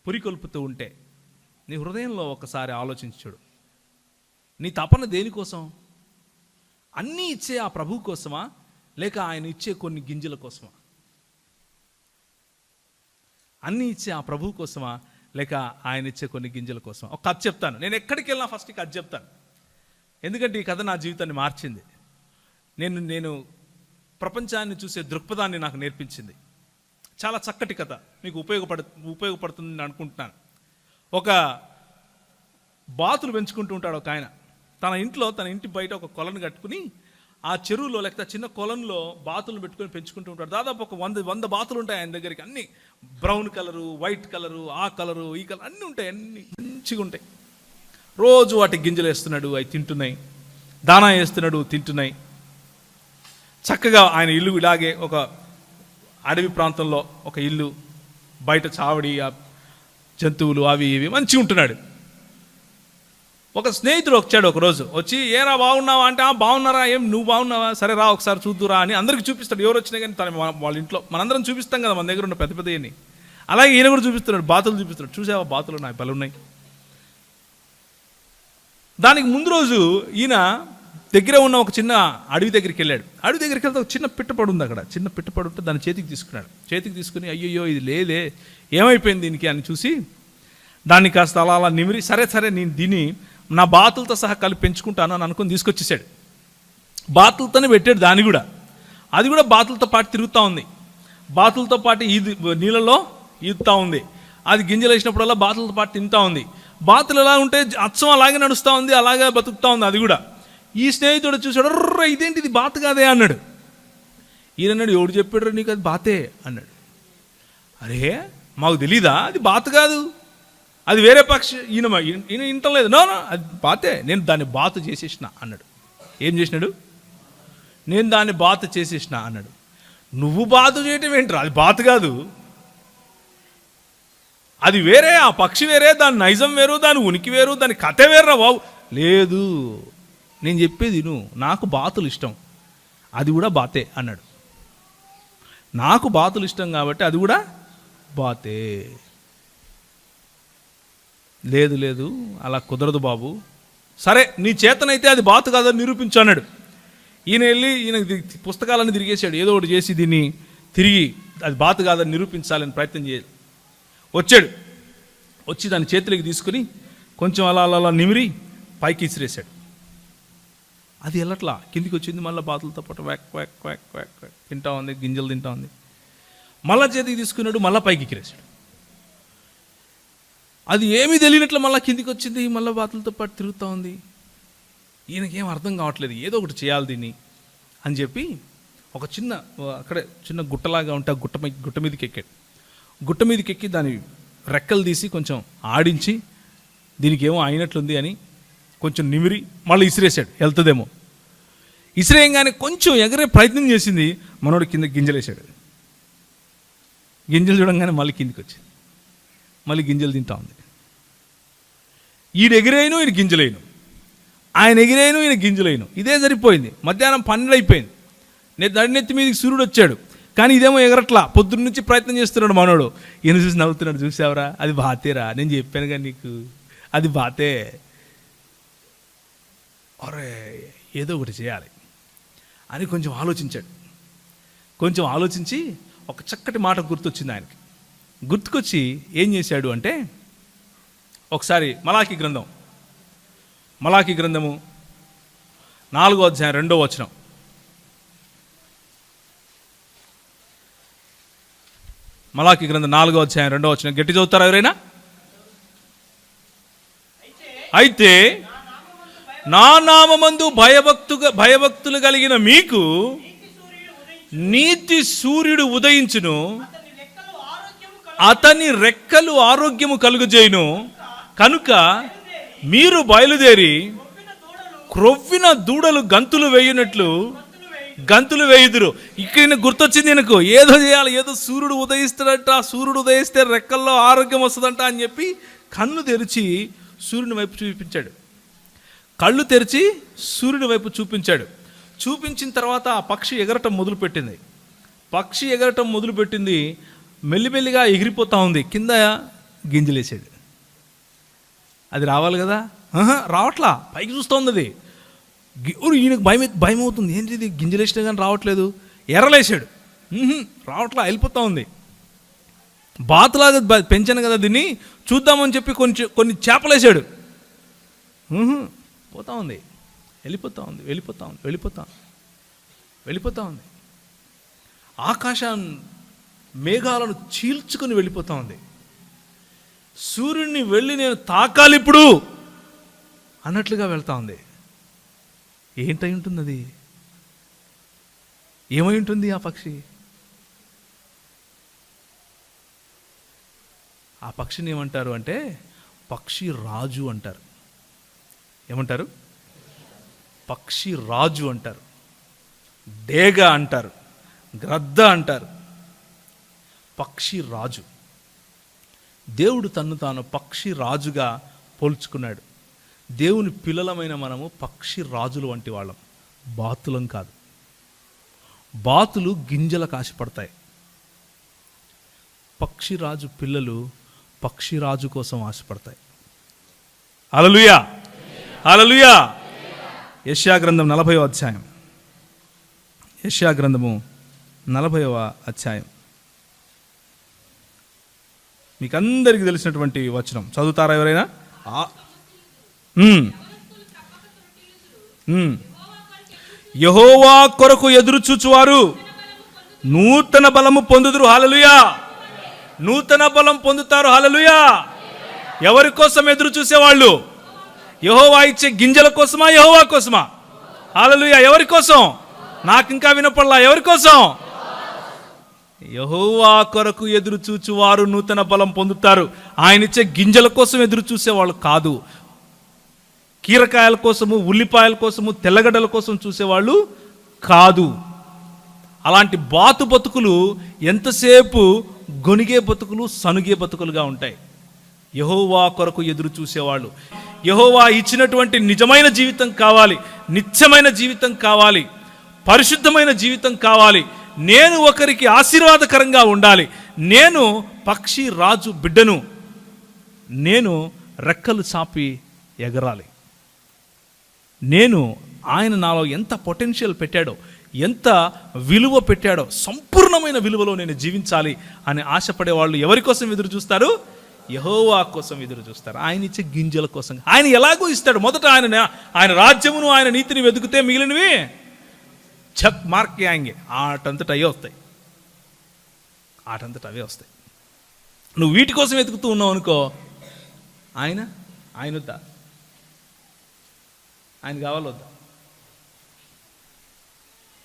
పురికొల్పుతూ ఉంటే నీ హృదయంలో ఒకసారి ఆలోచించి చూడు. నీ తపన దేనికోసం? అన్నీ ఇచ్చే ఆ ప్రభువు కోసమా, లేక ఆయన ఇచ్చే కొన్ని గింజల కోసమా? అన్నీ ఇచ్చే ఆ ప్రభువు కోసమా, లేక ఆయన ఇచ్చే కొన్ని గింజల కోసమా? ఒక కథ చెప్తాను. నేను ఎక్కడికి వెళ్ళినా ఫస్ట్ ఈ కథ చెప్తాను, ఎందుకంటే ఈ కథ నా జీవితాన్ని మార్చింది. నేను ప్రపంచాన్ని చూసే దృక్పథాన్ని నాకు నేర్పించింది. చాలా చక్కటి కథ, మీకు ఉపయోగపడుతుందని అనుకుంటున్నాను. ఒక బాతులు పెంచుకుంటూ ఉంటాడు ఒక ఆయన. తన ఇంటి బయట ఒక కొలను కట్టుకుని ఆ చెరువులో లేకపోతే చిన్న కొలంలో బాతులను పెట్టుకొని పెంచుకుంటూ ఉంటాడు. దాదాపు ఒక 100 బాతులు ఉంటాయి ఆయన దగ్గరికి. అన్ని బ్రౌన్ కలరు, వైట్ కలరు, ఆ కలరు, ఈ కలర్ అన్నీ ఉంటాయి. అన్నీ మంచిగా ఉంటాయి. రోజు వాటికి గింజలు వేస్తున్నాడు, అవి తింటున్నాయి. దానా వేస్తున్నాడు, తింటున్నాయి. చక్కగా ఆయన ఇల్లు ఇలాగే ఒక అడవి ప్రాంతంలో ఒక ఇల్లు, బయట చావడి, జంతువులు అవి ఇవి మంచిగా ఉంటున్నాడు. ఒక స్నేహితుడు వచ్చాడు ఒకరోజు. వచ్చి ఏరా బాగున్నావా అంటే, బాగున్నారా, ఏం నువ్వు బాగున్నావా, సరే రా ఒకసారి చూద్దురా అని అందరికీ చూపిస్తాడు. ఎవరు వచ్చినా కానీ వాళ్ళ ఇంట్లో మనందరం చూపిస్తాం కదా మన దగ్గర ఉన్న పెద్ద పెద్దవి. అలాగే ఈయన కూడా చూపిస్తున్నాడు, బాతులు చూపిస్తున్నాడు. చూసావా బాతులు నా బలు ఉన్నాయి. దానికి ముందు రోజు ఈయన దగ్గర ఉన్న ఒక చిన్న అడవి దగ్గరికి వెళ్ళాడు. అడవి దగ్గరికి వెళ్తే ఒక చిన్న పిట్టపడు ఉంది అక్కడ. చిన్న పిట్టపడు ఉంటే దాన్ని చేతికి తీసుకున్నాడు. చేతికి తీసుకుని అయ్యయ్యో ఇది లేదే, ఏమైపోయింది దీనికి అని చూసి దాన్ని కాస్త అలా నిమిరి, సరే నేను దీన్ని నా బాతులతో సహా కలిపి పెంచుకుంటాను అని అనుకుని తీసుకొచ్చేసాడు. బాతులతోనే పెట్టాడు దాన్ని కూడా. అది కూడా బాతులతో పాటు తిరుగుతూ ఉంది. బాతులతో పాటు నీళ్ళలో ఈదుతూ ఉంది. అది గింజలు వేసినప్పుడల్లా బాతులతో పాటు తింటూ ఉంది. బాతులు ఎలా ఉంటే అచ్చం అలాగే నడుస్తూ ఉంది, అలాగే బతుకుతూ ఉంది అది కూడా. ఈ స్నేహితుడు చూసాడు, ఇదేంటి ఇది బాతు కాదే అన్నాడు. ఈయన అన్నాడు, ఎవడు చెప్పాడు నీకు అది బాతే అన్నాడు. అరే మాకు తెలీదా, అది బాతు కాదు, అది వేరే పక్షి. ఈయన ఇంటలేదు. నో అది బాతే, నేను దాన్ని బాతు చేసేసిన అన్నాడు. ఏం చేసినాడు? నేను దాన్ని బాతు చేసేసిన అన్నాడు. నువ్వు బాతు చేయటం ఏంట్రా, అది బాతు కాదు, అది వేరే, ఆ పక్షి వేరే, దాని నైజం వేరు, దాని ఉనికి వేరు, దాని కథ వేర్రా బాబు. లేదు నేను చెప్పేది నువ్వు, నాకు బాతులు ఇష్టం, అది కూడా బాతే అన్నాడు. నాకు బాతులు ఇష్టం కాబట్టి అది కూడా బాతే. లేదు అలా కుదరదు బాబు. సరే నీ చేతనైతే అది బాతు కాదని నిరూపించు అన్నాడు. ఈయన వెళ్ళి పుస్తకాలన్నీ తిరిగేశాడు. ఏదో ఒకటి చేసి దీన్ని తిరిగి అది బాతు కాదని నిరూపించాలని ప్రయత్నం చేయాలి. వచ్చి దాని చేతులకి తీసుకుని కొంచెం అలా నిమిరి పైకి ఇసిరేశాడు. అది వెళ్ళట్లా, కిందికి వచ్చింది. మళ్ళీ బాతులతో పాటు wack wack wack wack wack తింటా ఉంది, గింజలు తింటా ఉంది. మళ్ళీ చేతికి తీసుకున్నాడు, మళ్ళీ పైకి ఎక్కిరేశాడు. అది ఏమీ తెలియనట్లు మళ్ళీ కిందికి వచ్చింది, మళ్ళీ బాతులతో పాటు తిరుగుతూ ఉంది. ఈయనకేం అర్థం కావట్లేదు, ఏదో ఒకటి చేయాలి దీన్ని అని చెప్పి ఒక అక్కడే చిన్న గుట్టలాగా ఉంటే ఆ గుట్ట మీదకి ఎక్కాడు. గుట్ట మీదకి ఎక్కి దాని రెక్కలు తీసి కొంచెం ఆడించి దీనికి ఏమో అయినట్లుంది అని కొంచెం నిమిరి మళ్ళీ ఇసిరేసాడు, వెళ్తుందేమో. ఇసిరేయంగానే కొంచెం ఎగరే ప్రయత్నం చేసింది, మనోడు కింద గింజలేసాడు. గింజలు చూడంగానే మళ్ళీ కిందికి వచ్చింది, మళ్ళీ గింజలు తింటా ఉంది. ఈడు ఎగిరేను, ఈయన గింజలేను, ఆయన ఎగిరేను, ఈయన గింజలేను. ఇదే సరిపోయింది. మధ్యాహ్నం 12 అయిపోయింది. నడినెత్తి మీదకి సూర్యుడు వచ్చాడు, కానీ ఇదేమో ఎగరట్లా. పొద్దున్న నుంచి ప్రయత్నం చేస్తున్నాడు మనోడు. ఈయన చూసి నవ్వుతున్నాడు, చూసావరా అది బాతేరా, నేను చెప్పాను కానీ నీకు అది బాతే. అరే ఏదో ఒకటి చేయాలి అని కొంచెం ఆలోచించాడు. కొంచెం ఆలోచించి ఒక చక్కటి మాట గుర్తొచ్చింది ఆయనకి. గుర్తుకొచ్చి ఏం చేశాడు అంటే, ఒకసారి మలాకి గ్రంథము 4వ అధ్యాయం 2వ వచనం. మలాకి గ్రంథం 4వ అధ్యాయం 2వ వచనం గట్టి చదువుతారా ఎవరైనా? అయితే నా నామమందు భయభక్తులు కలిగిన మీకు నీతి సూర్యుడు ఉదయించును, అతని రెక్కలు ఆరోగ్యము కలుగజేయును. కనుక మీరు బయలుదేరి క్రొవ్విన దూడలు గంతులు వేయునట్లు గంతులు వేయుదురు. ఇక్కడ గుర్తొచ్చింది నాకు, ఏదో చేయాలి, ఏదో సూర్యుడు ఉదయిస్తాడంట, సూర్యుడు ఉదయిస్తే రెక్కల్లో ఆరోగ్యం వస్తుందంట అని చెప్పి కన్ను తెరిచి సూర్యుని వైపు చూపించాడు. కళ్ళు తెరిచి సూర్యుని వైపు చూపించాడు. చూపించిన తర్వాత ఆ పక్షి ఎగరటం మొదలుపెట్టింది. మెల్లిమెల్లిగా ఎగిరిపోతూ ఉంది. కింద గింజలేసాడు. అది రావాలి కదా, రావట్లా. పైకి చూస్తోంది అది. ఈయనకు భయం అవుతుంది. ఏంటి ఇది, గింజలేసినా కానీ రావట్లేదు. ఎర్రలేసాడు, రావట్లా, వెళ్ళిపోతూ ఉంది. బాతులాగా పెంచాను కదా దీన్ని, చూద్దామని చెప్పి కొన్ని చేపలేసాడు, పోతా ఉంది, వెళ్ళిపోతూ ఉంది, వెళ్ళిపోతూ ఉంది. ఆకాశం మేఘాలను చీల్చుకుని వెళ్ళిపోతూ ఉంది. సూర్యుడిని వెళ్ళి నేను తాకాలి ఇప్పుడు అన్నట్లుగా వెళ్తా ఉంది. ఏంటై ఉంటుంది అది? ఏమై ఉంటుంది ఆ పక్షి? ఆ పక్షిని ఏమంటారు అంటే పక్షి రాజు అంటారు. ఏమంటారు? పక్షి రాజు అంటారు, డేగ అంటారు, గ్రద్ద అంటారు. పక్షి రాజు. దేవుడు తన్ను తాను పక్షి రాజుగా పోల్చుకున్నాడు. దేవుని పిల్లలమైన మనము పక్షి రాజులు వంటి వాళ్ళం, బాతులం కాదు. బాతులు గింజలకు ఆశపడతాయి. పక్షిరాజు పిల్లలు పక్షిరాజు కోసం ఆశపడతాయి. హల్లెలూయా, హల్లెలూయా. యెషయా గ్రంథం 40వ అధ్యాయం. యెషయా గ్రంథము 40వ అధ్యాయం. మీకు అందరికీ తెలిసినటువంటి వచనం, చదువుతారా ఎవరైనా? యెహోవా కొరకు ఎదురు చూచువారు నూతన బలము పొందుదురు. హల్లెలూయా. నూతన బలం పొందుతారు. హల్లెలూయా. ఎవరి కోసం ఎదురు చూసేవాళ్ళు? యెహోవా ఇచ్చే గింజల కోసమా, యెహోవా కోసమా? హల్లెలూయా. ఎవరి కోసం? నాకు ఇంకా వినపడలా. ఎవరి కోసం? యెహోవా కొరకు ఎదురు చూచువారు నూతన బలం పొందుతారు. ఆయన ఇచ్చే గింజల కోసం ఎదురు చూసేవాళ్ళు కాదు. కీరకాయల కోసము, ఉల్లిపాయల కోసము, తెల్లగడ్డల కోసం చూసేవాళ్ళు కాదు. అలాంటి బాతు బతుకులు ఎంతసేపు గొనిగే బతుకులు, సనుగే బతుకులుగా ఉంటాయి. యెహోవా కొరకు ఎదురు చూసేవాళ్ళు, యెహోవా ఇచ్చినటువంటి నిజమైన జీవితం కావాలి, నిత్యమైన జీవితం కావాలి, పరిశుద్ధమైన జీవితం కావాలి, నేను ఒకరికి ఆశీర్వాదకరంగా ఉండాలి, నేను పక్షి రాజు బిడ్డను, నేను రెక్కలు చాపి ఎగరాలి, నేను ఆయన నాలో ఎంత పొటెన్షియల్ పెట్టాడో, ఎంత విలువ పెట్టాడో, సంపూర్ణమైన విలువలో నేను జీవించాలి అని ఆశపడే వాళ్ళు ఎవరి కోసం ఎదురు చూస్తారు? యెహోవా కోసం ఎదురు చూస్తారు. ఆయన ఇచ్చే గింజల కోసం. ఆయన ఎలాగో ఇస్తాడు. మొదట ఆయన రాజ్యమును, ఆయన నీతిని వెతుకుతే మిగిలినవి చెక్ మార్క్ యాంగే ఆటంతట అవే వస్తాయి. ఆటంతట అవే వస్తాయి. నువ్వు వీటి కోసం వెతుకుతూ ఉన్నావు అనుకో, ఆయన వద్దా? ఆయన కావాలి వద్దా?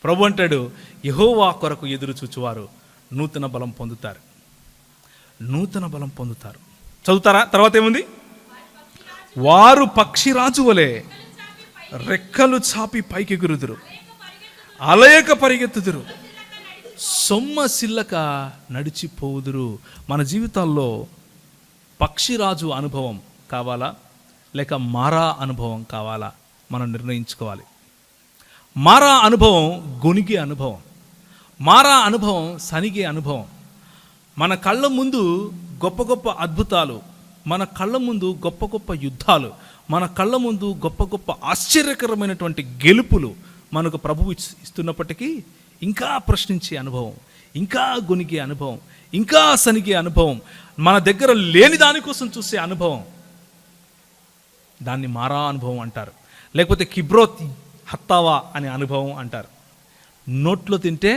ప్రభు అంటాడు, యెహోవా కొరకు ఎదురు చూచువారు నూతన బలం పొందుతారు. నూతన బలం పొందుతారు. చదువుతారా? తర్వాత ఏముంది? వారు పక్షిరాజు వలె రెక్కలు చాపి పైకెగురుదురు, అలయక పరిగెత్తుదురు, సొమ్మసిల్లక నడిచిపోవుదురు. మన జీవితాల్లో పక్షిరాజు అనుభవం కావాలా, లేక మారా అనుభవం కావాలా? మనం నిర్ణయించుకోవాలి. మారా అనుభవం గొనిగే అనుభవం, మారా అనుభవం సనిగే అనుభవం. మన కళ్ళ ముందు గొప్ప గొప్ప అద్భుతాలు, మన కళ్ళ ముందు గొప్ప గొప్ప యుద్ధాలు, మన కళ్ళ ముందు గొప్ప గొప్ప ఆశ్చర్యకరమైనటువంటి గెలుపులు మనకు ప్రభువు ఇస్తున్నప్పటికీ ఇంకా ప్రశ్నించే అనుభవం, ఇంకా గొనిగే అనుభవం, ఇంకా సనిగే అనుభవం, మన దగ్గర లేని దానికోసం చూసే అనుభవం, దాన్ని మారా అనుభవం అంటారు. లేకపోతే కిబ్రోత్ హత్తావా అనే అనుభవం అంటారు. నోట్లో తింటే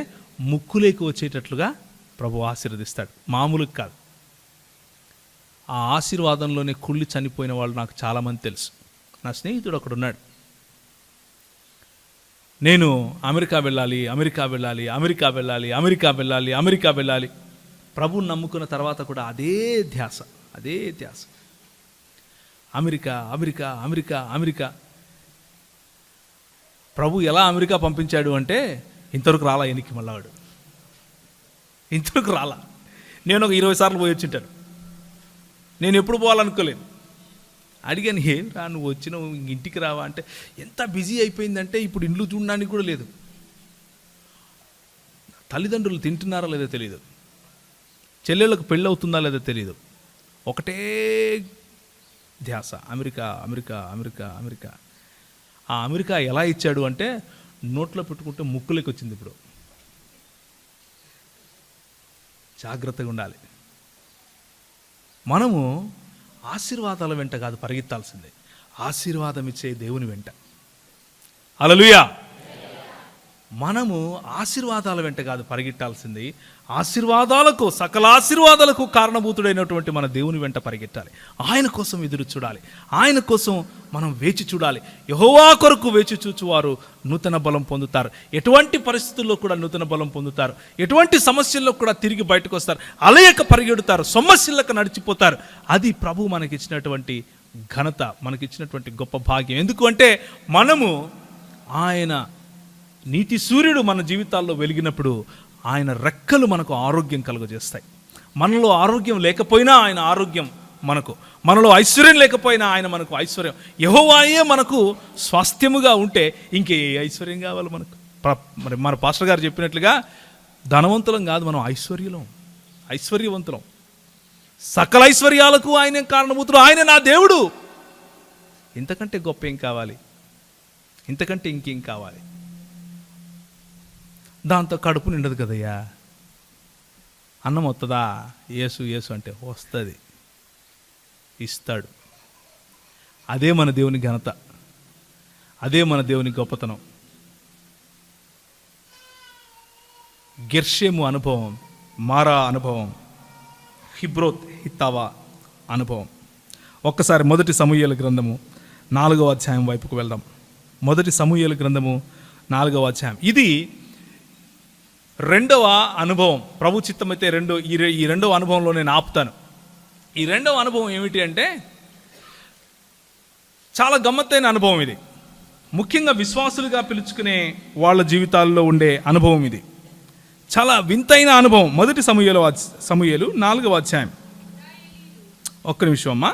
ముక్కులేకి వచ్చేటట్లుగా ప్రభు ఆశీర్వదిస్తాడు, మామూలుగా కాదు. ఆ ఆశీర్వాదంలోనే కుళ్ళి చనిపోయిన వాళ్ళు నాకు చాలామంది తెలుసు. నా స్నేహితుడు ఒకడున్నాడు, నేను అమెరికా వెళ్ళాలి, అమెరికా వెళ్ళాలి, అమెరికా వెళ్ళాలి, అమెరికా వెళ్ళాలి, అమెరికా వెళ్ళాలి. ప్రభువుని నమ్ముకున్న తర్వాత కూడా అదే ధ్యాస, అదే ధ్యాస. America, America, America, America. Prabhu ఎలా అమెరికా పంపించాడు అంటే ఇంతవరకు రాలా ఎనికి మళ్ళావాడు, ఇంతవరకు రాలా. నేను ఒక 20 సార్లు పోయి వచ్చింటాను. నేను ఎప్పుడు పోవాలనుకోలేదు. అడిగాను, ఏం రా నువ్వు వచ్చినావు, ఇంటికి రావా అంటే, ఎంత బిజీ అయిపోయిందంటే ఇప్పుడు ఇండ్లు చూడడానికి కూడా లేదు, తల్లిదండ్రులు తింటున్నారా లేదో తెలియదు, చెల్లెళ్ళకు పెళ్ళి అవుతుందా లేదో తెలియదు, ఒకటే ధ్యాస, అమెరికా అమెరికా అమెరికా అమెరికా. ఆ అమెరికా ఎలా ఇచ్చాడు అంటే నోట్లో పెట్టుకుంటే ముక్కులోకి వచ్చింది. ఇప్పుడు జాగ్రత్తగా ఉండాలి. మనము ఆశీర్వాదాల వెంట కాదు పరిగెత్తాల్సిందే, ఆశీర్వాదం ఇచ్చే దేవుని వెంట. హల్లెలూయా. మనము ఆశీర్వాదాల వెంట కాదు పరిగెట్టాల్సింది, ఆశీర్వాదాలకు, సకల ఆశీర్వాదాలకు కారణభూతుడైనటువంటి మన దేవుని వెంట పరిగెట్టాలి. ఆయన కోసం ఎదురు చూడాలి, ఆయన కోసం మనం వేచి చూడాలి. యెహోవా కొరకు వేచి చూచువారు నూతన బలం పొందుతారు. ఎటువంటి పరిస్థితుల్లో కూడా నూతన బలం పొందుతారు. ఎటువంటి సమస్యల్లో కూడా తిరిగి బయటకు వస్తారు. అలయక పరిగెడుతారు, సొమ్మసిల్లక నడిచిపోతారు. అది ప్రభు మనకిచ్చినటువంటి ఘనత, మనకిచ్చినటువంటి గొప్ప భాగ్యం. ఎందుకు అంటే మనము ఆయన నీతి సూర్యుడు మన జీవితాల్లో వెలిగినప్పుడు ఆయన రెక్కలు మనకు ఆరోగ్యం కలుగజేస్తాయి. మనలో ఆరోగ్యం లేకపోయినా ఆయన ఆరోగ్యం మనకు, మనలో ఐశ్వర్యం లేకపోయినా ఆయన మనకు ఐశ్వర్యం. యెహోవాయే మనకు స్వాస్థ్యముగా ఉంటే ఇంకే ఐశ్వర్యం కావాలి మనకు? మరి మన పాస్టర్ గారు చెప్పినట్లుగా ధనవంతులం కాదు, మనం ఐశ్వర్యవంతులం. సకల ఐశ్వర్యాలకు ఆయన కారణభూతుడు, ఆయన నా దేవుడు. ఇంతకంటే గొప్ప ఏం కావాలి? ఇంతకంటే ఇంకేం కావాలి? దాంతో కడుపు నిండదు కదయ్యా. అన్నం వస్తుందా? యేసు అంటే వస్తుంది, ఇస్తాడు. అదే మన దేవుని ఘనత, అదే మన దేవుని గొప్పతనం. గెర్షేము అనుభవం, మారా అనుభవం, హిబ్రోత్ హిత్తావా అనుభవం. ఒక్కసారి 1 సమూయేలు గ్రంథము 4వ అధ్యాయం వైపుకు వెళ్దాం. 1 సమూయేలు గ్రంథము 4వ అధ్యాయం. ఇది రెండవ అనుభవం. ప్రభు చిత్తమైతే ఈ రెండవ అనుభవంలో నేను ఆపుతాను. ఈ రెండవ అనుభవం ఏమిటి అంటే చాలా గమ్మత్తైన అనుభవం ఇది. ముఖ్యంగా విశ్వాసులుగా పిలుచుకునే వాళ్ళ జీవితాల్లో ఉండే అనుభవం ఇది. చాలా వింతైన అనుభవం. 1 సమూయేలు 4వ అధ్యాయం. ఒక్క నిమిషం అమ్మా.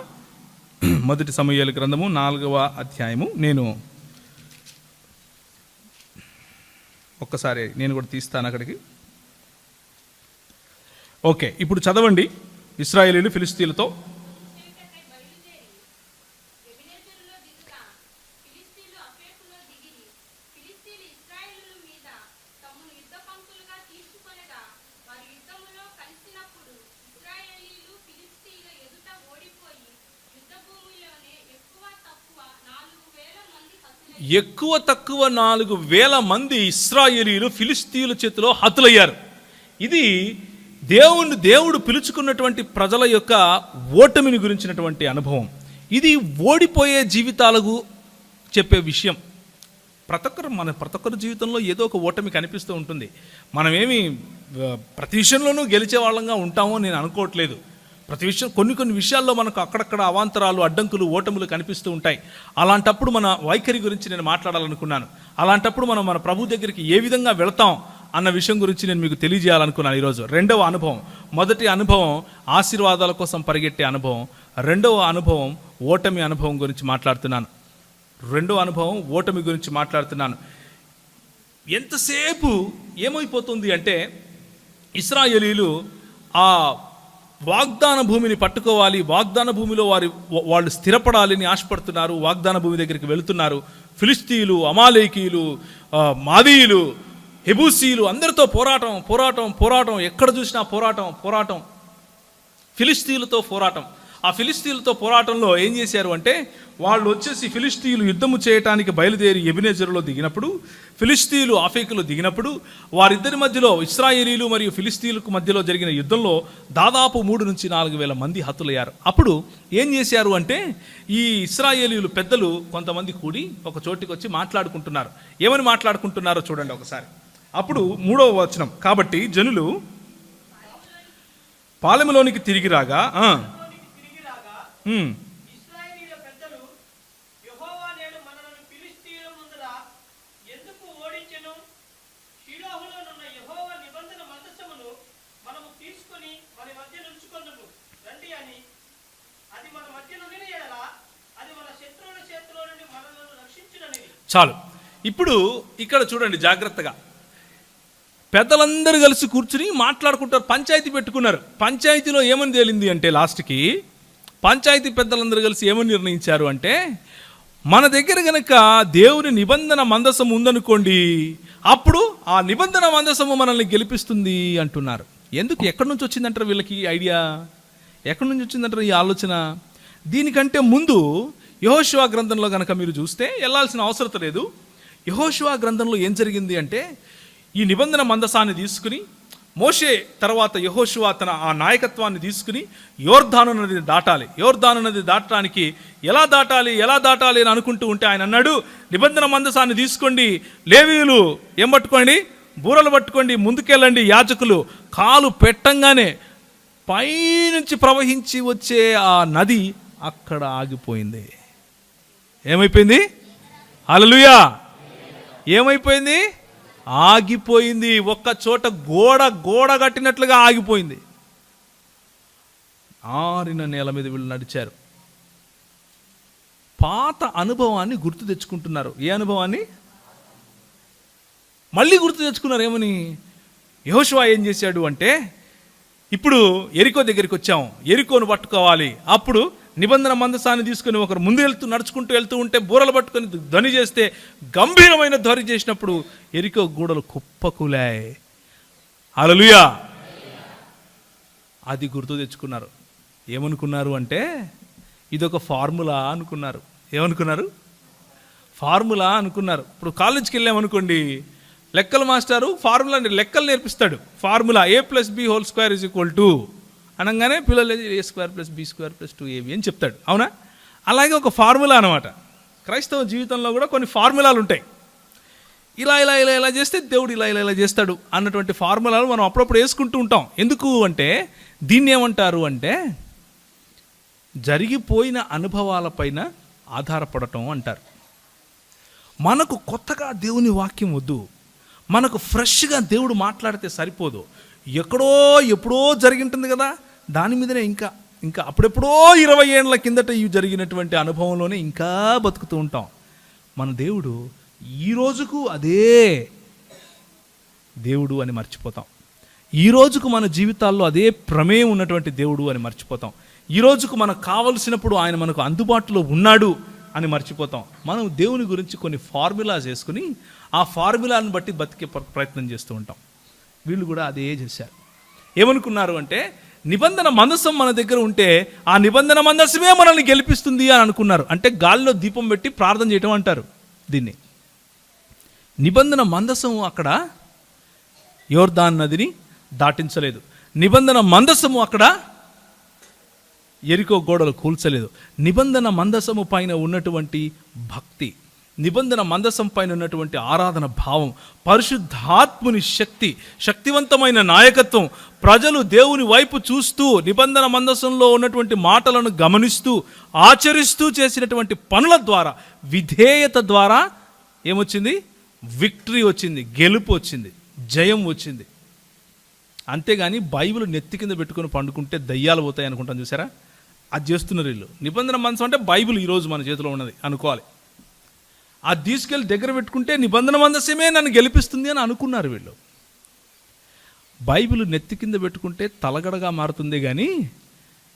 1 సమూయేలు గ్రంథము 4వ అధ్యాయము. నేను ఒక్కసారి నేను కూడా తీస్తాను అక్కడికి. ఓకే, ఇప్పుడు చదవండి. ఇశ్రాయేలీయులు ఫిలిష్తీయులతో ఎక్కువ తక్కువ 4,000 మంది ఇశ్రాయేలీయులు ఫిలిష్తీయుల చేతిలో హతులయ్యారు. ఇది దేవుడు పిలుచుకున్నటువంటి ప్రజల యొక్క ఓటమిని గురించినటువంటి అనుభవం. ఇది ఓడిపోయే జీవితాలకు చెప్పే విషయం. ప్రతి ఒక్కరి జీవితంలో ఏదో ఒక ఓటమి కనిపిస్తూ ఉంటుంది. మనమేమి ప్రతి విషయంలోనూ గెలిచే వాళ్ళంగా ఉంటామో నేను అనుకోవట్లేదు. ప్రతి విషయం కొన్ని విషయాల్లో మనకు అక్కడక్కడ అవాంతరాలు, అడ్డంకులు, ఓటములు కనిపిస్తూ ఉంటాయి. అలాంటప్పుడు మన వైఖరి గురించి నేను మాట్లాడాలనుకున్నాను. అలాంటప్పుడు మనం మన ప్రభు దగ్గరికి ఏ విధంగా వెళతాం అన్న విషయం గురించి నేను మీకు తెలియజేయాలనుకున్నాను ఈరోజు. రెండవ అనుభవం. 1 అనుభవం ఆశీర్వాదాల కోసం పరిగెట్టే అనుభవం. రెండవ అనుభవం ఓటమి అనుభవం గురించి మాట్లాడుతున్నాను. రెండవ అనుభవం ఓటమి గురించి మాట్లాడుతున్నాను. ఎంతసేపు ఏమైపోతుంది అంటే ఇశ్రాయేలీయులు ఆ వాగ్దాన భూమిని పట్టుకోవాలి, వాగ్దాన భూమిలో వాళ్ళు స్థిరపడాలని ఆశపడుతున్నారు. వాగ్దాన భూమి దగ్గరికి వెళుతున్నారు. ఫిలిష్తీయులు, అమాలేకీయులు, మాదీయులు, హెబూసీయులు అందరితో పోరాటం. ఎక్కడ చూసినా పోరాటం. ఫిలిష్తీయులతో పోరాటం. ఆ ఫిలిష్తీయులతో పోరాటంలో ఏం చేశారు అంటే వాళ్ళు వచ్చేసి ఫిలిష్తీయులు యుద్ధము చేయటానికి బయలుదేరి ఎబెనెజరులో దిగినప్పుడు, ఫిలిష్తీయులు ఆఫెకులో దిగినప్పుడు, వారిద్దరి మధ్యలో ఇశ్రాయేలీయులు మరియు ఫిలిష్తీయులకు మధ్యలో జరిగిన యుద్ధంలో దాదాపు 3 నుంచి 4,000 మంది హతులయ్యారు. అప్పుడు ఏం చేశారు అంటే ఈ ఇశ్రాయేలీయులు పెద్దలు కొంతమంది కూడి ఒక చోటికి వచ్చి మాట్లాడుకుంటున్నారు. ఏమని మాట్లాడుకుంటున్నారో చూడండి ఒకసారి. అప్పుడు 3వ వచనం. కాబట్టి జనులు పాలెములోనికి తిరిగి రాగా చాలు. ఇప్పుడు ఇక్కడ చూడండి జాగ్రత్తగా. పెద్దలందరూ కలిసి కూర్చుని మాట్లాడుకుంటారు, పంచాయతీ పెట్టుకున్నారు. పంచాయతీలో ఏమని తేలింది అంటే లాస్ట్కి పంచాయతీ పెద్దలందరూ కలిసి ఏమని నిర్ణయించారు అంటే, మన దగ్గర గనక దేవుని నిబంధన మందసం ఉందనుకోండి, అప్పుడు ఆ నిబంధన మందసము మనల్ని గెలిపిస్తుంది అంటున్నారు. ఎందుకు, ఎక్కడి నుంచి వచ్చిందంటారు వీళ్ళకి ఐడియా? ఎక్కడి నుంచి వచ్చిందంటారు ఈ ఆలోచన? దీనికంటే ముందు యెహోషువ గ్రంథంలో కనుక మీరు చూస్తే, వెళ్ళాల్సిన అవసరం లేదు. యెహోషువ గ్రంథంలో ఏం జరిగింది అంటే, ఈ నిబంధన మందసాన్ని తీసుకుని మోషే తర్వాత యెహోషువ తన ఆ నాయకత్వాన్ని తీసుకుని యోర్దాను నదిని దాటాలి. యోర్దాను నది దాటడానికి ఎలా దాటాలి అని అనుకుంటూ ఉంటే ఆయన అన్నాడు, నిబంధన మందసాన్ని తీసుకోండి, లేవీయులు ఏం పట్టుకోండి, బూరలు పట్టుకోండి, ముందుకెళ్ళండి. యాజకులు కాలు పెట్టంగానే పైనుంచి ప్రవహించి వచ్చే ఆ నది అక్కడ ఆగిపోయింది. ఏమైపోయింది? హల్లెలూయా! ఏమైపోయింది? ఆగిపోయింది. ఒక్క చోట గోడ కట్టినట్లుగా ఆగిపోయింది. ఆరిన నేల మీద వీళ్ళు నడిచారు. పాత అనుభవాన్ని గుర్తు తెచ్చుకుంటున్నారు. ఏ అనుభవాన్ని? మళ్ళీ గుర్తు తెచ్చుకున్నారు. ఏమని? యెహోషువ ఏం చేశాడు అంటే, ఇప్పుడు ఎరికో దగ్గరికి వచ్చాం, ఎరికోను పట్టుకోవాలి. అప్పుడు నిబంధన మందసాన్ని తీసుకుని ఒకరు ముందు నడుచుకుంటూ వెళ్తూ ఉంటే బూరలు పట్టుకొని ధ్వని చేస్తే, గంభీరమైన ధ్వని చేసినప్పుడు ఎరికో గూడలు కుప్పకూలాయి. హల్లెలూయా! అది గుర్తు తెచ్చుకున్నారు. ఏమనుకున్నారు అంటే, ఇదొక ఫార్ములా అనుకున్నారు. ఏమనుకున్నారు? ఫార్ములా అనుకున్నారు. ఇప్పుడు కాలేజ్కి వెళ్ళామనుకోండి, లెక్కల మాస్టారు ఫార్ములా లెక్కలు నేర్పిస్తాడు. ఫార్ములా a+b² అనగానే పిల్లలు a² + b² + 2ab అని చెప్తాడు. అవునా? అలాగే ఒక ఫార్ములా అనమాట. క్రైస్తవ జీవితంలో కూడా కొన్ని ఫార్ములాలు ఉంటాయి. ఇలా చేస్తే దేవుడు ఇలా చేస్తాడు అన్నటువంటి ఫార్ములాలు మనం అప్పుడప్పుడు వేసుకుంటూ ఉంటాం. ఎందుకు అంటే, దీన్ని ఏమంటారు అంటే, జరిగిపోయిన అనుభవాలపైన ఆధారపడటం అంటారు. మనకు కొత్తగా దేవుని వాక్యం వద్దు, మనకు ఫ్రెష్గా దేవుడు మాట్లాడితే సరిపోదు. ఎప్పుడో జరిగింటుంది కదా, దాని మీదనే ఇంకా అప్పుడెప్పుడో 20 ఏళ్ల కిందట ఇవి జరిగినటువంటి అనుభవంలోనే ఇంకా బతుకుతూ ఉంటాం. మన దేవుడు ఈ రోజుకు అదే దేవుడు అని మర్చిపోతాం. ఈ రోజుకు మన జీవితాల్లో అదే ప్రమేయం ఉన్నటువంటి దేవుడు అని మర్చిపోతాం. ఈ రోజుకు మనకు కావలసినప్పుడు ఆయన మనకు అందుబాటులో ఉన్నాడు అని మర్చిపోతాం. మనం దేవుని గురించి కొన్ని ఫార్ములాస్ వేసుకుని ఆ ఫార్ములాను బట్టి బతికే ప్రయత్నం చేస్తూ ఉంటాం. వీళ్ళు కూడా అదే చేశారు. ఏమనుకున్నారు అంటే, నిబంధన మందసం మన దగ్గర ఉంటే ఆ నిబంధన మందసమే మనల్ని గెలిపిస్తుంది అని అనుకున్నారు. అంటే గాలిలో దీపం పెట్టి ప్రార్థన చేయటం అంటారు దీన్ని. నిబంధన మందసం అక్కడ యోర్దాను నదిని దాటించలేదు. నిబంధన మందసము అక్కడ ఎరికో గోడలు కూల్చలేదు. నిబంధన మందసము పైన ఉన్నటువంటి భక్తి, నిబంధన మందసం పైన ఉన్నటువంటి ఆరాధన భావం, పరిశుద్ధాత్ముని శక్తివంతమైన నాయకత్వం, ప్రజలు దేవుని వైపు చూస్తూ నిబంధన మందసంలో ఉన్నటువంటి మాటలను గమనిస్తూ ఆచరిస్తూ చేసినటువంటి పనుల ద్వారా, విధేయత ద్వారా ఏమొచ్చింది? విక్టరీ వచ్చింది, గెలుపు వచ్చింది, జయం వచ్చింది. అంతేగాని బైబిల్ నెత్తి కింద పెట్టుకొని పండుకుంటే దయ్యాలు పోతాయి అనుకుంటాం. చూసారా? అది చేస్తున్నారు వీళ్ళు. నిబంధన మందసం అంటే బైబిల్ ఈరోజు మన చేతిలో ఉన్నది అనుకోవాలి. అది తీసుకెళ్ళి దగ్గర పెట్టుకుంటే నిబంధన మందసమే నన్ను గెలిపిస్తుంది అని అనుకున్నారు వీళ్ళు. బైబిల్ నెత్తి కింద పెట్టుకుంటే తలగడగా మారుతుంది కానీ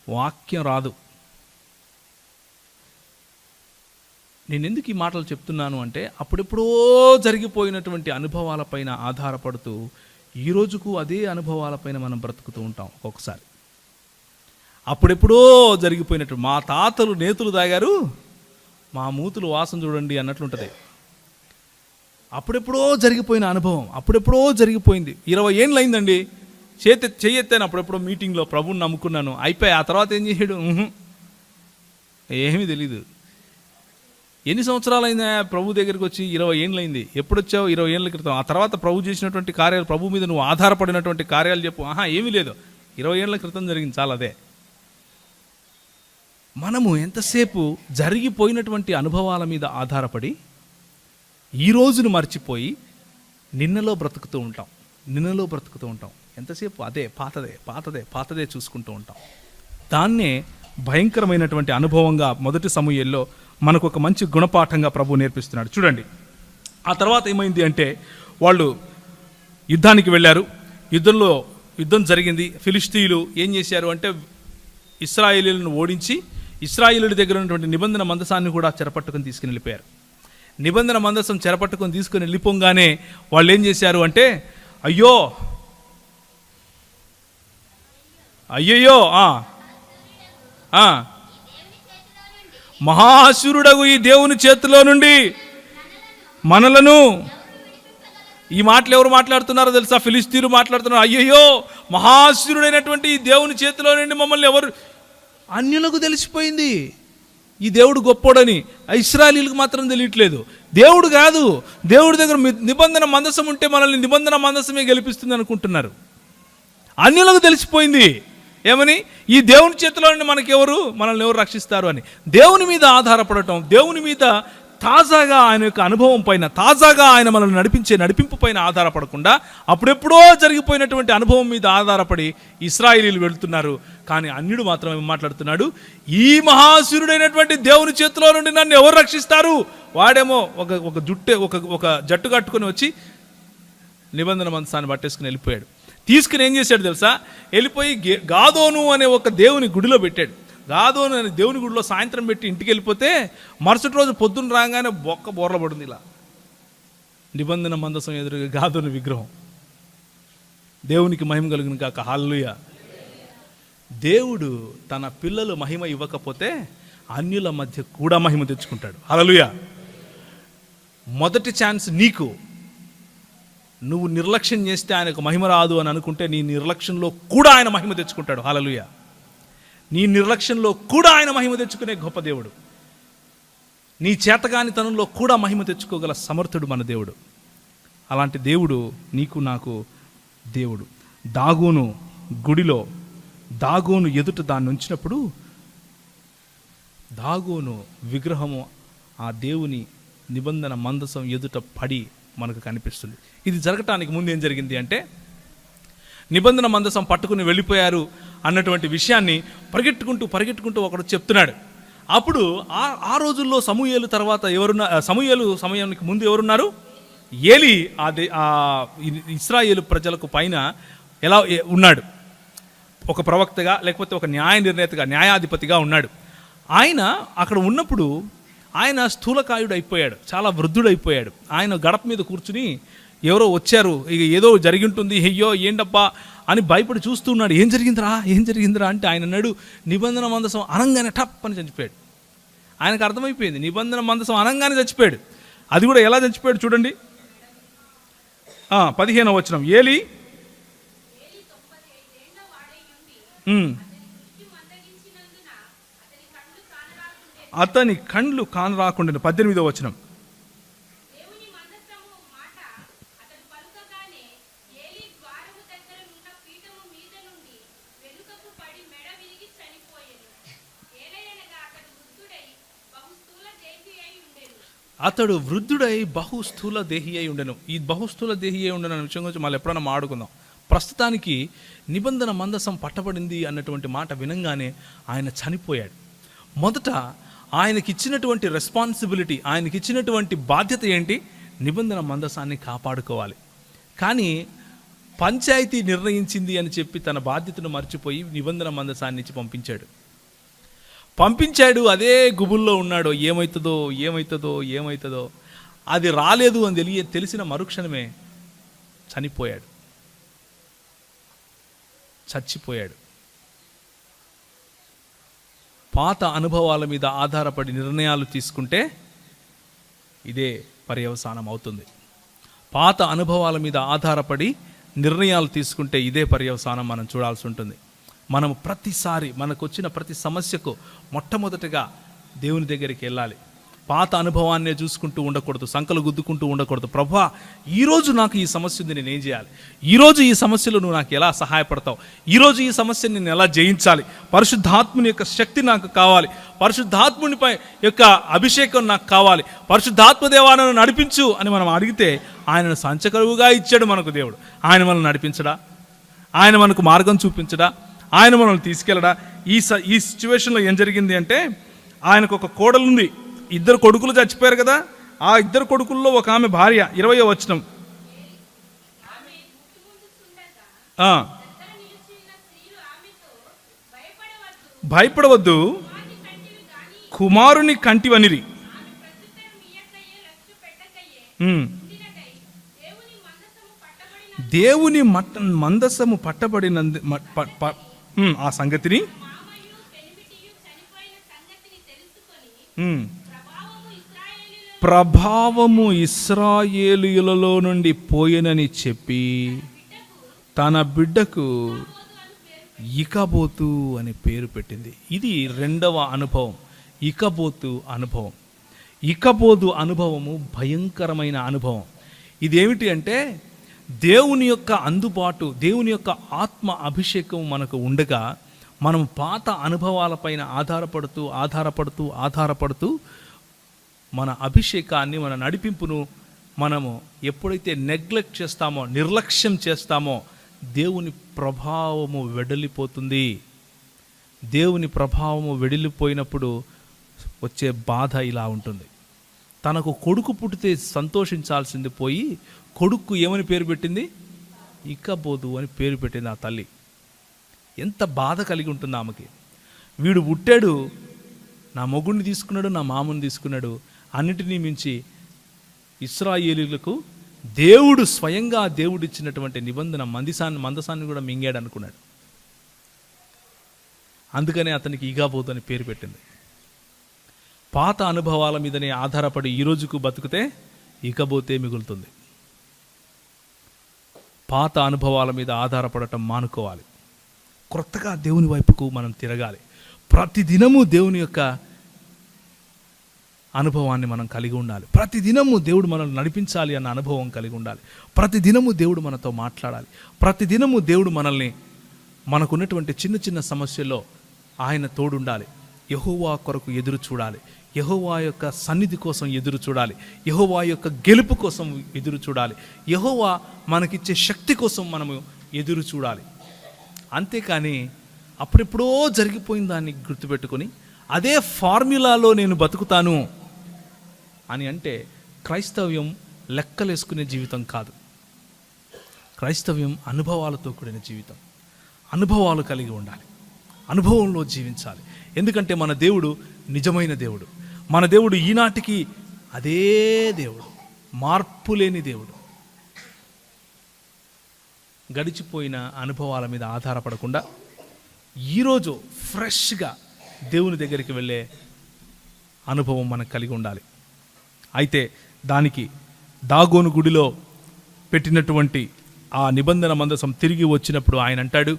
వాక్యం రాదు. నేను ఎందుకు ఈ మాటలు చెప్తున్నాను అంటే, అప్పుడెప్పుడో జరిగిపోయినటువంటి అనుభవాలపైన ఆధారపడుతూ ఈ రోజుకు అదే అనుభవాలపైన మనం బ్రతుకుతూ ఉంటాం. ఒక్కొక్కసారి అప్పుడెప్పుడో జరిగిపోయినట్టు, మా తాతలు నేతులు తాగారు, మా మూతులు వాసన చూడండి అన్నట్లుంటుంది. అప్పుడెప్పుడో జరిగిపోయిన అనుభవం, అప్పుడెప్పుడో జరిగిపోయింది. 20 ఏళ్ళు అయిందండి చెయ్యెత్తాను అప్పుడెప్పుడో మీటింగ్లో, ప్రభువుని నమ్ముకున్నాను, అయిపోయి. ఆ తర్వాత ఏం చేసాడు? ఏమీ తెలీదు. ఎన్ని సంవత్సరాలు అయిందా ప్రభు దగ్గరికి వచ్చి? 20 ఏళ్ళు అయింది. ఎప్పుడు వచ్చావు? 20 ఏళ్ళ క్రితం. ఆ తర్వాత ప్రభు చేసినటువంటి కార్యాలు, ప్రభు మీద నువ్వు ఆధారపడినటువంటి కార్యాలు చెప్పు. ఏమీ లేదు, 20 ఏళ్ళ క్రితం జరిగింది, చాలా అదే. మనము ఎంతసేపు జరిగిపోయినటువంటి అనుభవాల మీద ఆధారపడి ఈ రోజును మర్చిపోయి నిన్నలో బ్రతుకుతూ ఉంటాం. ఎంతసేపు అదే పాతదే చూసుకుంటూ ఉంటాం. దాన్నే భయంకరమైనటువంటి అనుభవంగా మొదటి సమూయేల్లో మనకు ఒక మంచి గుణపాఠంగా ప్రభు నేర్పిస్తున్నాడు. చూడండి, ఆ తర్వాత ఏమైంది అంటే, వాళ్ళు యుద్ధానికి వెళ్ళారు. యుద్ధం జరిగింది. ఫిలిష్తీయులు ఏం చేశారు అంటే, ఇశ్రాయేలీయులను ఓడించి ఇశ్రాయేలుడి దగ్గర ఉన్నటువంటి నిబంధన మందసాన్ని కూడా చెరపట్టుకొని తీసుకుని వెళ్ళిపోయారు. నిబంధన మందసం చెరపట్టుకొని తీసుకుని వెళ్ళిపోగానే వాళ్ళు ఏం చేశారు అంటే, అయ్యో అయ్యయ్యో మహాశూరుడగు ఈ దేవుని చేతిలో నుండి మనలను, ఈ మాటలు ఎవరు మాట్లాడుతున్నారో తెలుసా? ఫిలిస్తీన్లు మాట్లాడుతున్నారు. అయ్యయ్యో మహాశూరుడైనటువంటి ఈ దేవుని చేతిలో నుండి మమ్మల్ని ఎవరు, అన్యులకు తెలిసిపోయింది ఈ దేవుడు గొప్పోడని. ఇశ్రాయేలీయులకు మాత్రం తెలియట్లేదు. దేవుడు కాదు, దేవుడి దగ్గర నిబంధన మందసం ఉంటే మనల్ని నిబంధన మందసమే గెలిపిస్తుంది అనుకుంటున్నారు. అన్యులకు తెలిసిపోయింది ఏమని, ఈ దేవుని చేతిలో నుండి మనల్ని ఎవరు రక్షిస్తారు అని. దేవుని మీద ఆధారపడటం, దేవుని మీద తాజాగా ఆయన యొక్క అనుభవం పైన, తాజాగా ఆయన మనల్ని నడిపించే నడిపింపు పైన ఆధారపడకుండా అప్పుడెప్పుడో జరిగిపోయినటువంటి అనుభవం మీద ఆధారపడి ఇశ్రాయేలీయులు వెళ్తున్నారు. కానీ అన్యుడు మాత్రం ఏం మాట్లాడుతున్నాడు, ఈ మహాశూరుడైనటువంటి దేవుని చేతిలో నుండి నన్ను ఎవరు రక్షిస్తారు? వాడేమో ఒక జట్టు కట్టుకొని వచ్చి నిబంధన మందసాన్ని పట్టేసుకుని వెళ్ళిపోయాడు. తీసుకుని ఏం చేశాడు తెలుసా? వెళ్ళిపోయి గాదోను అనే ఒక దేవుని గుడిలో పెట్టాడు. గాదోను అనే దేవుని గుడిలో సాయంత్రం పెట్టి ఇంటికి వెళ్ళిపోతే మరుసటి రోజు పొద్దున్న రాగానే బోర్ల పడింది ఇలా, నిబంధన మందసం ఎదురుగా గాదోను విగ్రహం. దేవునికి మహిమ కలుగును కాక. హల్లెలూయా. దేవుడు తన పిల్లలు మహిమ ఇవ్వకపోతే అన్యుల మధ్య కూడా మహిమ తెచ్చుకుంటాడు. హల్లెలూయా. మొదటి ఛాన్స్ నీకు. నువ్వు నిర్లక్ష్యం చేస్తే ఆయనకు మహిమ రాదు అని అనుకుంటే నీ నిర్లక్ష్యంలో కూడా ఆయన మహిమ తెచ్చుకుంటాడు. హల్లెలూయా. నీ నిర్లక్ష్యంలో కూడా ఆయన మహిమ తెచ్చుకునే గొప్ప దేవుడు. నీ చేతగానితనంలో కూడా మహిమ తెచ్చుకోగల సమర్థుడు మన దేవుడు. అలాంటి దేవుడు నీకు నాకు దేవుడు. దాగోను గుడిలో దాగోను ఎదుట దాన్ని ఉంచినప్పుడు దాగోను విగ్రహము ఆ దేవుని నిబంధన మందసం ఎదుట పడి మనకు కనిపిస్తుంది. ఇది జరగటానికి ముందు ఏం జరిగింది అంటే, నిబంధన మందసం పట్టుకుని వెళ్ళిపోయారు అన్నటువంటి విషయాన్ని పరిగెట్టుకుంటూ ఒకడు చెప్తున్నాడు. అప్పుడు ఆ రోజుల్లో సమూయేలు తర్వాత సమూయేలు సమయానికి ముందు ఎవరున్నారు? ఏలి ఇశ్రాయేలు ప్రజలకు పైన ఎలా ఉన్నాడు? ఒక ప్రవక్తగా, లేకపోతే ఒక న్యాయ నిర్ణేతగా, న్యాయాధిపతిగా ఉన్నాడు. ఆయన అక్కడ ఉన్నప్పుడు ఆయన స్థూలకాయుడు అయిపోయాడు, చాలా వృద్ధుడైపోయాడు. ఆయన గడప మీద కూర్చుని ఎవరో వచ్చారు, ఇక ఏదో జరిగింటుంది, అయ్యో ఏంటబ్బా అని భయపడి చూస్తూ ఉన్నాడు. ఏం జరిగిందిరా అంటే ఆయన అన్నాడు, నిబంధన మందసం అనంగానే టప్ అని చచ్చిపోయాడు. ఆయనకు అర్థమైపోయింది, నిబంధన మందసం అనంగానే చచ్చిపోయాడు. అది కూడా ఎలా చచ్చిపోయాడు చూడండి. 15వ వచనం. ఏలి అతని కండ్లు కానరాకుండా. 18వ వచనం. అతడు వృద్ధుడై బహుస్థూల దేహి అయి ఉండెను. ఈ బహుస్థూల దేహి అయి ఉండను అనే విషయం గురించి మళ్ళీ ఎప్పుడైనా మాట్లాడుకుందాం. ప్రస్తుతానికి నిబంధన మందసం పట్టబడింది అన్నటువంటి మాట వినంగానే ఆయన చనిపోయాడు. మొదట ఆయనకిచ్చినటువంటి రెస్పాన్సిబిలిటీ, ఆయనకిచ్చినటువంటి బాధ్యత ఏంటి? నిబంధన మందసాన్ని కాపాడుకోవాలి. కానీ పంచాయతీ నిర్ణయించింది అని చెప్పి తన బాధ్యతను మర్చిపోయి నిబంధన మందసాన్ని ఇచ్చి పంపించాడు. అదే గుబుల్లో ఉన్నాడు. ఏమవుతుందో అది రాలేదు అని తెలిసిన మరుక్షణమే చచ్చిపోయాడు. పాత అనుభవాల మీద ఆధారపడి నిర్ణయాలు తీసుకుంటే ఇదే పర్యవసానం అవుతుంది. పాత అనుభవాల మీద ఆధారపడి నిర్ణయాలు తీసుకుంటే ఇదే పర్యవసానం మనం చూడాల్సి ఉంటుంది. మనం ప్రతిసారి మనకు వచ్చిన ప్రతి సమస్యకు మొట్టమొదటిగా దేవుని దగ్గరికి వెళ్ళాలి. పాత అనుభవాన్నే చూసుకుంటూ ఉండకూడదు, సంకలు గుద్దుకుంటూ ఉండకూడదు. ప్రభువా, ఈరోజు నాకు ఈ సమస్య ఉంది, నేనేం చేయాలి? ఈరోజు ఈ సమస్యలో నువ్వు నాకు ఎలా సహాయపడతావు? ఈరోజు ఈ సమస్యను నేను ఎలా జయించాలి? పరిశుద్ధాత్ముని యొక్క శక్తి నాకు కావాలి, పరిశుద్ధాత్మునిపై యొక్క అభిషేకం నాకు కావాలి, పరిశుద్ధాత్మదేవాలను నడిపించు అని మనం అడిగితే ఆయనను సంచకరువుగా ఇచ్చాడు మనకు దేవుడు. ఆయన మనల్ని నడిపించడా? ఆయన మనకు మార్గం చూపించడా? ఆయన మనల్ని తీసుకెళ్ళడా? ఈ సిచ్యువేషన్లో ఏం జరిగింది అంటే, ఆయనకు ఒక కోడలుంది, 2 కొడుకులు చచ్చిపోయారు కదా. ఆ 2 కొడుకుల్లో ఒక ఆమె భార్య. 20వ వచనం. భయపడవద్దు, కుమారుని కంటివనిరి. దేవుని మందసము పట్టబడిన ఆ సంగతిని ప్రభావము ఇశ్రాయేలీయులలో నుండి పోయెనని చెప్పి తన బిడ్డకు ఇకబోతు అని పేరు పెట్టింది. ఇది రెండవ అనుభవం, ఇకబోతు అనుభవం. ఇకబోతు అనుభవము భయంకరమైన అనుభవం. ఇదేమిటి అంటే దేవుని యొక్క అందుబాటు, దేవుని యొక్క ఆత్మ అభిషేకం మనకు ఉండగా మనం పాత అనుభవాలపైన ఆధారపడుతూ మన అభిషేకాన్ని, మన నడిపింపును మనము ఎప్పుడైతే నెగ్లెక్ట్ చేస్తామో, నిర్లక్ష్యం చేస్తామో, దేవుని ప్రభావము వెడలిపోతుంది. దేవుని ప్రభావము వెడలిపోయినప్పుడు వచ్చే బాధ ఇలా ఉంటుంది. తనకు కొడుకు పుట్టితే సంతోషించాల్సింది పోయి కొడుకు ఏమని పేరు పెట్టింది? ఇకబోదు అని పేరు పెట్టింది ఆ తల్లి. ఎంత బాధ కలిగి ఉంటుంది ఆమెకి. వీడు పుట్టాడు, నా మొగుడిని తీసుకున్నాడు, నా మామని తీసుకున్నాడు, అన్నిటినీ మించి ఇశ్రాయేలీయులకు దేవుడు స్వయంగా దేవుడిచ్చినటువంటి నిబంధన మందసాన్ని కూడా మింగాడు అనుకున్నాడు. అందుకనే అతనికి ఇకబోదు అని పేరు పెట్టింది. పాత అనుభవాల మీదనే ఆధారపడి ఈ రోజుకు బతుకుతే ఇకబోతే మిగులుతుంది. పాత అనుభవాల మీద ఆధారపడటం మానుకోవాలి. కొత్తగా దేవుని వైపుకు మనం తిరగాలి. ప్రతిదినము దేవుని యొక్క అనుభవాన్ని మనం కలిగి ఉండాలి. ప్రతిదినము దేవుడు మనల్ని నడిపించాలి అన్న అనుభవం కలిగి ఉండాలి. ప్రతిదినము దేవుడు మనతో మాట్లాడాలి. ప్రతిదినము దేవుడు మనల్ని, మనకున్నటువంటి చిన్న చిన్న సమస్యల్లో ఆయన తోడుండాలి. యెహోవా కొరకు ఎదురు చూడాలి. యెహోవా యొక్క సన్నిధి కోసం ఎదురు చూడాలి. యెహోవా యొక్క గెలుపు కోసం ఎదురు చూడాలి. యెహోవా మనకిచ్చే శక్తి కోసం మనము ఎదురు చూడాలి. అంతేకాని అప్పుడెప్పుడో జరిగిపోయిన దాన్ని గుర్తుపెట్టుకొని అదే ఫార్ములాలో నేను బతుకుతాను అని అంటే క్రైస్తవ్యం లెక్కలేసుకునే జీవితం కాదు. క్రైస్తవ్యం అనుభవాలతో కూడిన జీవితం. అనుభవాలు కలిగి ఉండాలి, అనుభవంలో జీవించాలి. ఎందుకంటే మన దేవుడు నిజమైన దేవుడు. మన దేవుడు ఈనాటికి అదే దేవుడు, మార్పు లేని దేవుడు. గడిచిపోయిన అనుభవాల మీద ఆధారపడకుండా ఈరోజు ఫ్రెష్గా దేవుని దగ్గరికి వెళ్ళే అనుభవం మనకు కలిగి ఉండాలి. అయితే దానికి దాగోను గుడిలో పెట్టినటువంటి ఆ నిబంధన మందసం తిరిగి వచ్చినప్పుడు ఆయన అంటాడు,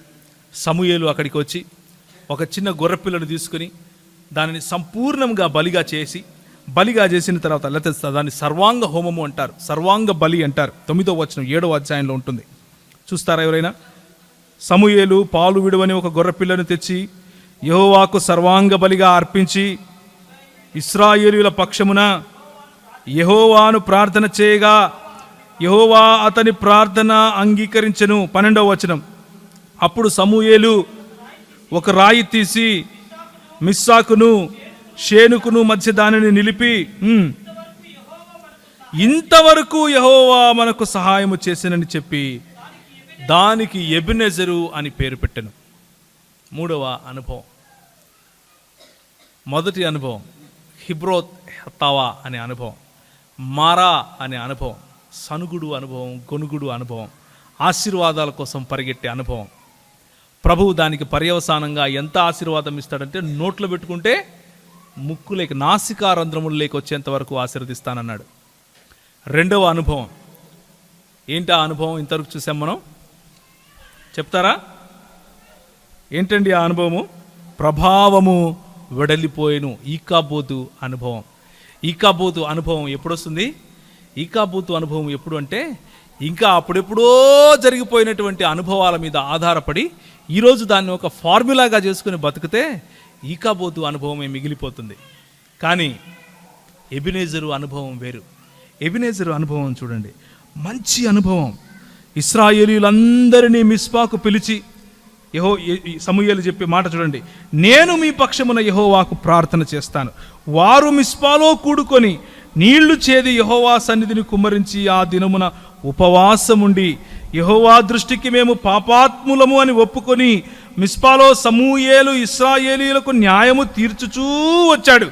సమూయేలు అక్కడికి వచ్చి ఒక చిన్న గొర్రెపిల్లను తీసుకుని దానిని సంపూర్ణంగా బలిగా చేసిన తర్వాత లేకపోతే దాన్ని సర్వాంగ హోమము అంటారు, సర్వాంగ బలి అంటారు. 9వ వచనం 7వ అధ్యాయంలో ఉంటుంది. చూస్తారా ఎవరైనా? సమూయేలు పాలు విడువని ఒక గొర్రెపిల్లను తెచ్చి యెహోవాకు సర్వాంగ బలిగా అర్పించి ఇశ్రాయేలీయుల పక్షమున యెహోవాను ప్రార్థన చేయగా యెహోవా అతని ప్రార్థన అంగీకరించెను. 12వ వచనం, అప్పుడు సమూయేలు ఒక రాయి తీసి మిస్సాకును షేనుకును మధ్య దానిని నిలిపి ఇంతవరకు యెహోవా మనకు సహాయము చేసినని చెప్పి దానికి ఎబెనెజరు అని పేరు పెట్టెను. 3వ అనుభవం. మొదటి అనుభవం హిబ్రోత్ హతావా అనే అనుభవం, మారా అనే అనుభవం, సనుగుడు అనుభవం, గొనుగుడు అనుభవం, ఆశీర్వాదాల కోసం పరిగెట్టే అనుభవం. ప్రభువు దానికి పర్యవసానంగా ఎంత ఆశీర్వాదం ఇస్తాడంటే నోట్లో పెట్టుకుంటే ముక్కులేక నాసికారంధ్రములు లేక వచ్చేంత వరకు ఆశీర్వదిస్తానన్నాడు. 2వ అనుభవం ఏంటి? ఆ అనుభవం ఇంతవరకు చూసాం మనం. చెప్తారా ఏంటండి ఆ అనుభవము? ప్రభావము వెడలిపోయేను. ఇకబోతు అనుభవం. ఇకబోతు అనుభవం ఎప్పుడు వస్తుంది? ఇకబోతు అనుభవం ఎప్పుడు అంటే ఇంకా అప్పుడెప్పుడో జరిగిపోయినటువంటి అనుభవాల మీద ఆధారపడి ఈరోజు దాన్ని ఒక ఫార్ములాగా చేసుకుని బతికితే ఇకబోతు అనుభవమే మిగిలిపోతుంది. కానీ ఎబెనెజరు అనుభవం వేరు. ఎబెనెజరు అనుభవం చూడండి, మంచి అనుభవం. ఇశ్రాయేలీయులందరినీ మిస్పాకు పిలిచి సమూయేలు చెప్పే మాట చూడండి, నేను మీ పక్షమున యెహోవాకు ప్రార్థన చేస్తాను. వారు మిస్పాలో కూడుకొని నీళ్లు చేది యెహోవా సన్నిధిని కుమ్మరించి ఆ దినమున ఉపవాసముండి యెహోవా దృష్టికి మేము పాపాత్ములము అని ఒప్పుకొని మిస్పాలో సమూయేలు ఇశ్రాయేలీయులకు న్యాయము తీర్చుచూ వచ్చాడు.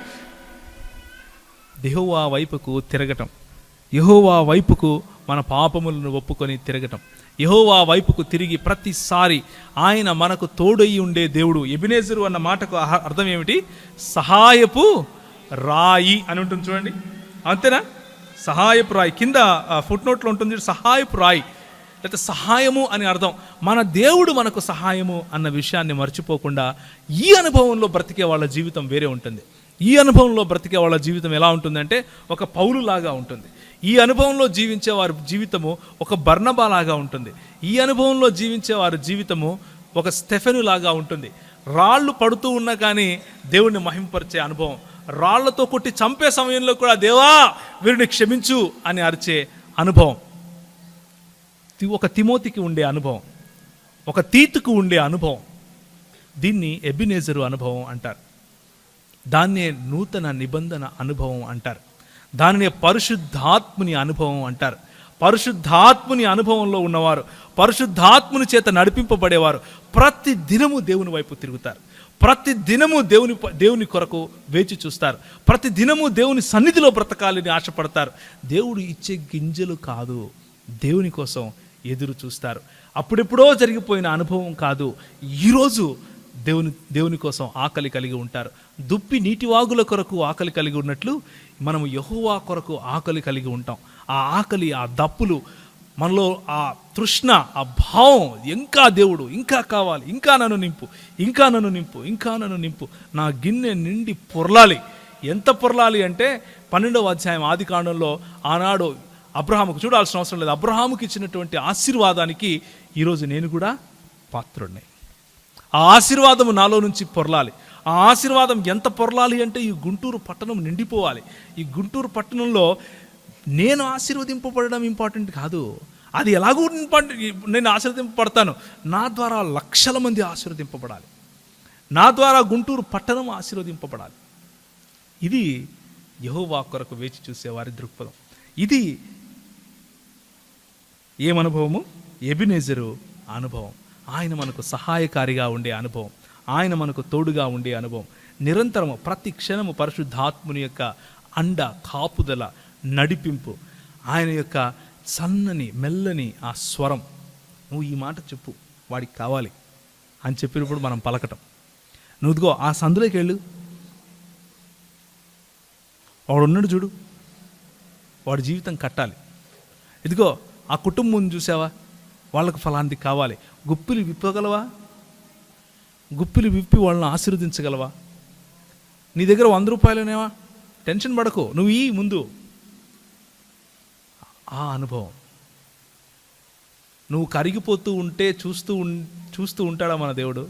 యెహోవా వైపుకు తిరగటం, యెహోవా వైపుకు మన పాపములను ఒప్పుకొని తిరగటం, యెహోవా వైపుకు తిరిగి ప్రతిసారి ఆయన మనకు తోడయి ఉండే దేవుడు. ఎబినేజరు అన్న మాటకు అర్థం ఏమిటి? సహాయపు రాయి అని ఉంటుంది చూడండి, అంతేనా? సహాయపు రాయి, కింద ఫుట్ నోట్లో ఉంటుంది సహాయపు రాయి, లేకపోతే సహాయము అని అర్థం. మన దేవుడు మనకు సహాయము అన్న విషయాన్ని మర్చిపోకుండా ఈ అనుభవంలో బ్రతికే వాళ్ళ జీవితం వేరే ఉంటుంది. ఈ అనుభవంలో బ్రతికే వాళ్ళ జీవితం ఎలా ఉంటుందంటే ఒక పౌలు లాగా ఉంటుంది. ఈ అనుభవంలో జీవించే వారి జీవితము ఒక బర్నబా లాగా ఉంటుంది. ఈ అనుభవంలో జీవించే వారి జీవితము ఒక స్టెఫెను లాగా ఉంటుంది. రాళ్ళు పడుతూ ఉన్నా కానీ దేవుణ్ణి మహింపరిచే అనుభవం, రాళ్లతో కొట్టి చంపే సమయంలో కూడా దేవా వీరిని క్షమించు అని అరిచే అనుభవం, ఒక తిమోతికి ఉండే అనుభవం, ఒక తీతుకు ఉండే అనుభవం. దీన్ని ఎబినేజరు అనుభవం అంటారు. దాన్నే నూతన నిబంధన అనుభవం అంటారు. దానినే పరిశుద్ధాత్ముని అనుభవం అంటారు. పరిశుద్ధాత్ముని అనుభవంలో ఉన్నవారు, పరిశుద్ధాత్ముని చేత నడిపింపబడేవారు ప్రతి దినము దేవుని వైపు తిరుగుతారు. ప్రతి దినము దేవుని కొరకు వేచి చూస్తారు. ప్రతి దినము దేవుని సన్నిధిలో బ్రతకాలని ఆశపడతారు. దేవుడు ఇచ్చే గింజలు కాదు, దేవుని కోసం ఎదురు చూస్తారు. అప్పుడెప్పుడో జరిగిపోయిన అనుభవం కాదు, ఈరోజు దేవుని కోసం ఆకలి కలిగి ఉంటారు. దుప్పి నీటివాగుల కొరకు ఆకలి కలిగి ఉన్నట్లు మనము యెహోవా కొరకు ఆకలి కలిగి ఉంటాం. ఆ ఆకలి, ఆ దప్పులు మనలో, ఆ తృష్ణ, ఆ భావం, ఇంకా దేవుడు ఇంకా కావాలి, ఇంకా నన్ను నింపు, ఇంకా నన్ను నింపు, ఇంకా నన్ను నింపు, నా గిన్నె నిండి పొర్లాలి. ఎంత పొర్లాలి అంటే 12వ అధ్యాయం ఆదికాండంలో ఆనాడు అబ్రహాముకు, చూడాల్సిన అవసరం లేదు, అబ్రహాముకి ఇచ్చినటువంటి ఆశీర్వాదానికి ఈరోజు నేను కూడా పాత్రుడిని. ఆ ఆశీర్వాదము నాలో నుంచి పొర్లాలి. ఆ ఆశీర్వాదం ఎంత పొర్లాలి అంటే ఈ గుంటూరు పట్టణం నిండిపోవాలి. ఈ గుంటూరు పట్టణంలో నేను ఆశీర్వదింపబడడం ఇంపార్టెంట్ కాదు, అది ఎలాగూ నేను ఆశీర్వదింపబడతాను, నా ద్వారా లక్షల మంది ఆశీర్వదింపబడాలి, నా ద్వారా గుంటూరు పట్టణం ఆశీర్వదింపబడాలి. ఇది యెహోవా కొరకు వేచి చూసేవారి దృక్పథం. ఇది ఏమనుభవము? ఎబినేజరు అనుభవం. ఆయన మనకు సహాయకారిగా ఉండే అనుభవం, ఆయన మనకు తోడుగా ఉండే అనుభవం. నిరంతరము ప్రతి క్షణము పరిశుద్ధాత్ముని యొక్క అండ, కాపుదల, నడిపింపు, ఆయన యొక్క సన్నని మెల్లని ఆ స్వరం. నువ్వు ఈ మాట చెప్పు, వాడికి కావాలి అని చెప్పినప్పుడు మనం పలకటం. నువ్వుగో ఆ సందులోకి వెళ్ళు, వాడు ఉన్నాడు చూడు, వాడి జీవితం కట్టాలి. ఇదిగో ఆ కుటుంబం చూసావా, వాళ్ళకు ఫలాంటి కావాలి. గుప్పిలు విప్పగలవా? గుప్పిలు విప్పి వాళ్ళని ఆశీర్వదించగలవా? నీ దగ్గర 100 రూపాయలునేవా? టెన్షన్ పడకు, నువ్వు ఈ ముందు ఆ అనుభవం. నువ్వు కరిగిపోతూ ఉంటే చూస్తూ ఉంటాడా మన దేవుడు?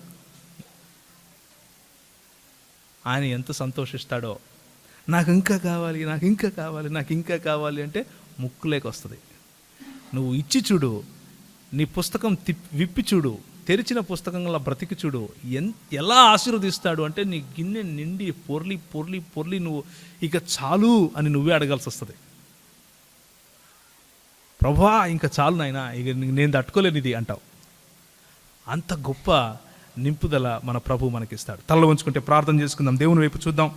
ఆయన ఎంత సంతోషిస్తాడో. నాకు ఇంకా కావాలి, నాకు ఇంకా కావాలి, నాకు ఇంకా కావాలి అంటే ముక్కులేక వస్తుంది. నువ్వు ఇచ్చి చూడు, నీ పుస్తకం విప్పి చూడు, తెరిచిన పుస్తకంలో బ్రతికి చూడు, ఎలా ఆశీర్వదిస్తాడు అంటే నీ గిన్నె నిండి పొర్లి పొర్లి పొర్లి నువ్వు ఇక చాలు అని నువ్వే అడగాల్సి వస్తుంది. ప్రభువా ఇంకా చాలు నాయనా, ఇక నేను తట్టుకోలేను ఇది అంటావు. అంత గొప్ప నింపుదల మన ప్రభు మనకిస్తాడు. తలలో ఉంచుకుంటే ప్రార్థన చేసుకుందాం, దేవుని వైపు చూద్దాం.